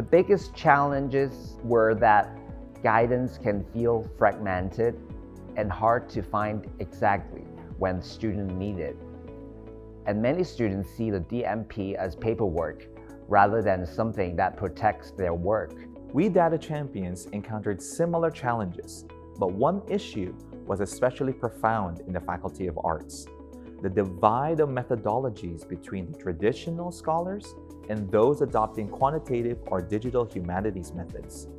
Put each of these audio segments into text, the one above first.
The biggest challenges were that guidance can feel fragmented and hard to find exactly when students need it. And many students see the DMP as paperwork rather than something that protects their work. We data champions encountered similar challenges, but one issue was especially profound in the Faculty of Arts: the divide of methodologies between the traditional scholars and those adopting quantitative or digital humanities methods.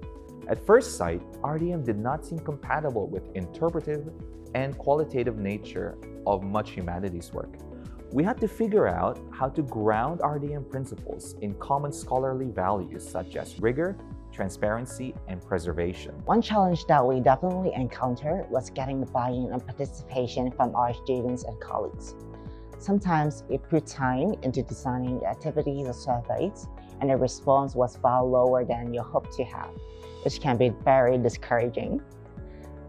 At first sight, RDM did not seem compatible with interpretive and qualitative nature of much humanities work. We had to figure out how to ground RDM principles in common scholarly values such as rigor, transparency, and preservation. One challenge that we definitely encountered was getting the buy-in and participation from our students and colleagues. Sometimes we put time into designing the activities or surveys, and the response was far lower than you hoped to have, which can be very discouraging.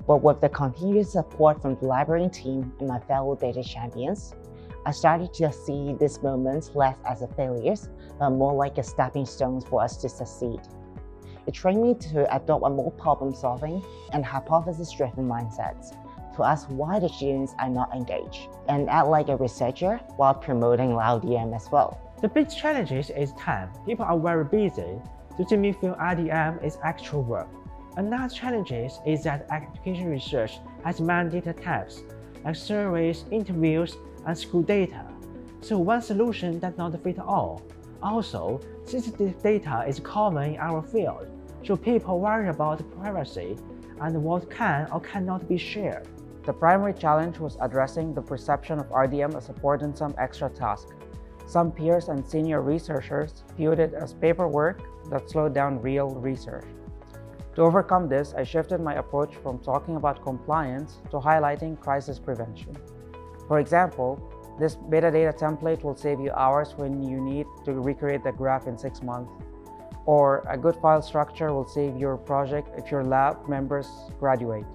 But with the continued support from the library team and my fellow data champions, I started to see these moments less as a failures, but more like a stepping stones for us to succeed. It trained me to adopt a more problem-solving and hypothesis-driven mindset, to ask why the students are not engaged, and act like a researcher while promoting LDM as well. The big challenge is time. People are very busy, so to me feel RDM is actual work. Another challenge is that education research has many data types, like surveys, interviews, and school data. So one solution does not fit all. Also, sensitive data is common in our field, so people worry about privacy and what can or cannot be shared. The primary challenge was addressing the perception of RDM as a burdensome extra task. Some peers and senior researchers viewed it as paperwork that slowed down real research. To overcome this, I shifted my approach from talking about compliance to highlighting crisis prevention. For example, this metadata template will save you hours when you need to recreate the graph in 6 months. Or a good file structure will save your project if your lab members graduate.